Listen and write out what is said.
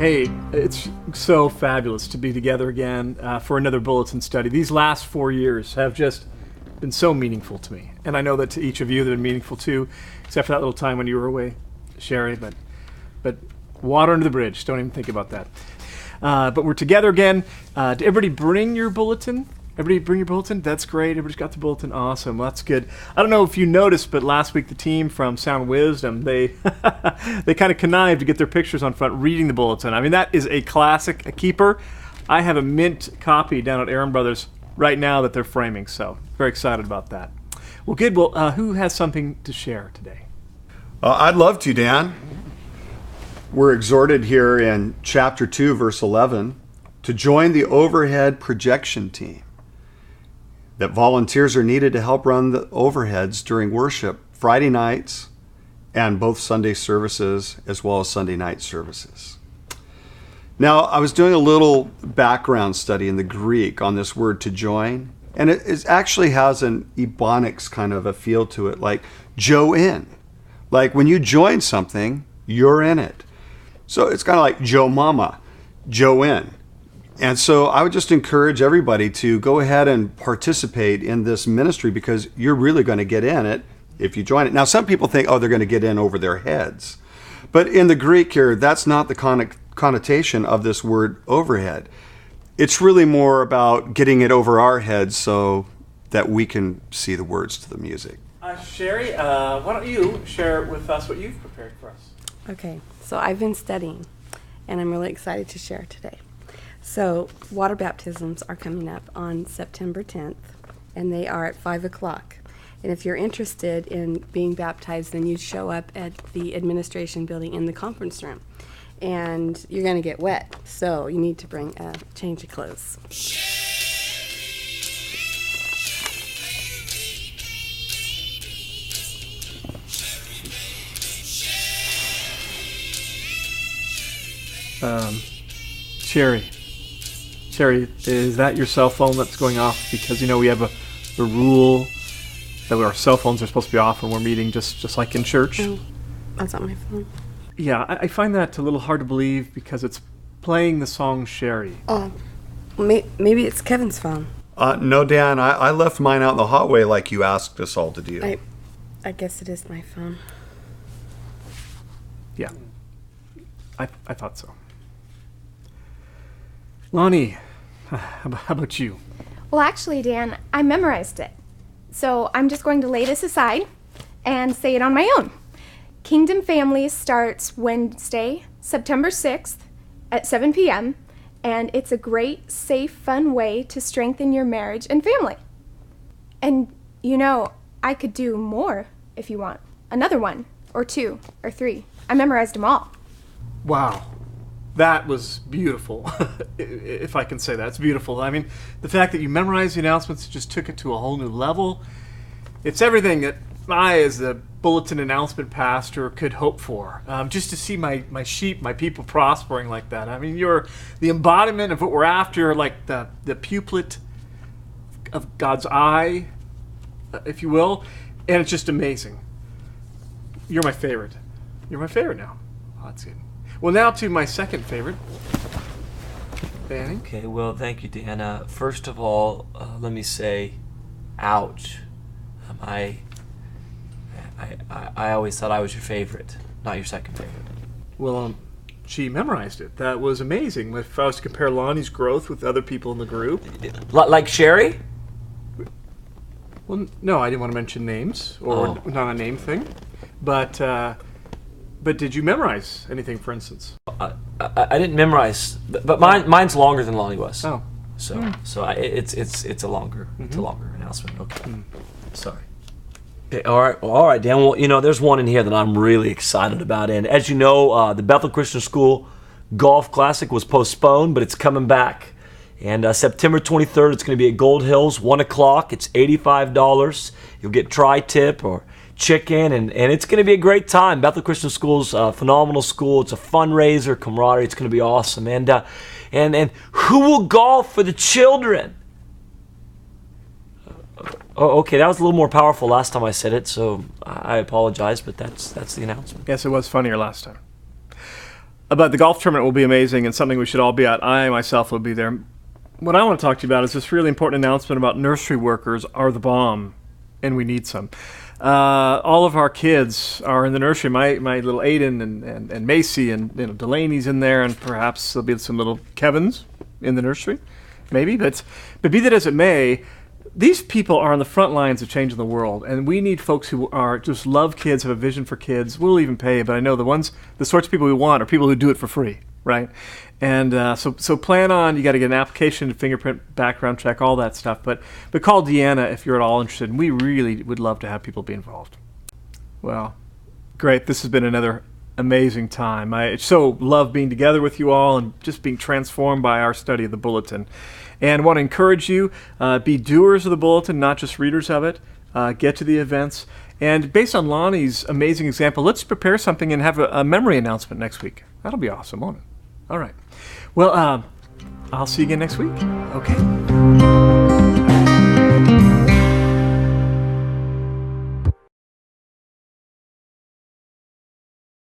Hey, it's so fabulous to be together again for another Bulletin study. These last 4 years have just been so meaningful to me. And I know that to each of you they've been meaningful too, except for that little time when you were away, Sherry. But water under the bridge, don't even think about that. But we're together again. Did everybody bring your bulletin? Everybody bring your bulletin? That's great. Everybody's got the bulletin. Awesome. That's good. I don't know if you noticed, but last week the team from Sound Wisdom, they kind of connived to get their pictures on front reading the bulletin. I mean, that is a classic, a keeper. I have a mint copy down at Aaron Brothers right now that they're framing, so very excited about that. Well, good. Well, who has something to share today? I'd love to, Dan. We're exhorted here in chapter 2, verse 11, to join the overhead projection team. That volunteers are needed to help run the overheads during worship Friday nights and both Sunday services as well as Sunday night services. Now, I was doing a little background study in the Greek on this word to join, and it actually has an ebonics kind of a feel to it, like join. Like when you join something, you're in it. So it's kind of like Joe Mama, Joe in. And so I would just encourage everybody to go ahead and participate in this ministry because you're really going to get in it if you join it. Now, some people think, they're going to get in over their heads. But in the Greek here, that's not the connotation of this word overhead. It's really more about getting it over our heads so that we can see the words to the music. Sherry, why don't you share with us what you've prepared for us? Okay, so I've been studying, and I'm really excited to share today. So, water baptisms are coming up on September 10th, and they are at 5 o'clock. And if you're interested in being baptized, then you show up at the administration building in the conference room. And you're going to get wet, so you need to bring a change of clothes. Sherry, is that your cell phone that's going off? Because, we have a rule that our cell phones are supposed to be off when we're meeting, just like in church. No, that's not my phone. Yeah, I find that a little hard to believe because it's playing the song Sherry. Oh, maybe it's Kevin's phone. No, Dan, I left mine out in the hallway like you asked us all to do. I guess it is my phone. Yeah, I thought so. Lonnie, how about you? Well, actually, Dan, I memorized it. So I'm just going to lay this aside and say it on my own. Kingdom Family starts Wednesday, September 6th at 7 p.m., and it's a great, safe, fun way to strengthen your marriage and family. And, I could do more if you want. Another one, or 2, or 3. I memorized them all. Wow. That was beautiful, if I can say that. It's beautiful. I mean, the fact that you memorized the announcements just took it to a whole new level. It's everything that I, as the bulletin announcement pastor, could hope for. Just to see my sheep, my people prospering like that. I mean, you're the embodiment of what we're after, like the pupil of God's eye, if you will. And it's just amazing. You're my favorite. You're my favorite now. Oh, that's good. Well, now to my second favorite, Danny. Okay, well, thank you, Dan. First of all, let me say, ouch. I always thought I was your favorite, not your second favorite. Well, she memorized it. That was amazing. If I was to compare Lonnie's growth with other people in the group. Like Sherry? Well, no, I didn't want to mention names, or not a name thing. But did you memorize anything, for instance? I didn't memorize, but mine's longer than Lonnie was. Oh, so it's a longer announcement. Okay, sorry. Okay, all right, Dan. Well, there's one in here that I'm really excited about, and as you know, the Bethel Christian School Golf Classic was postponed, but it's coming back. And September 23rd, it's going to be at Gold Hills, 1 o'clock. It's $85. You'll get tri-tip or chicken, and it's going to be a great time. Bethel Christian School's a phenomenal school. It's a fundraiser, camaraderie. It's going to be awesome. And who will golf for the children? Okay, that was a little more powerful last time I said it, so I apologize, but that's the announcement. Yes, it was funnier last time. But the golf tournament will be amazing and something we should all be at. I myself will be there. What I want to talk to you about is this really important announcement about nursery workers are the bomb, and we need some. All of our kids are in the nursery. My little Aiden and Macy and Delaney's in there, and perhaps there'll be some little Kevins in the nursery, maybe. But be that as it may, these people are on the front lines of changing the world, and we need folks who are just love kids, have a vision for kids. We'll even pay, but I know the sorts of people we want are people who do it for free, right? And so plan on. You got to get an application, fingerprint, background check, all that stuff. But call Deanna if you're at all interested. And we really would love to have people be involved. Well, great. This has been another amazing time. I so love being together with you all and just being transformed by our study of the Bulletin. And want to encourage you, be doers of the Bulletin, not just readers of it. Get to the events. And based on Lonnie's amazing example, let's prepare something and have a memory announcement next week. That'll be awesome, won't it? All right. Well, I'll see you again next week. Okay.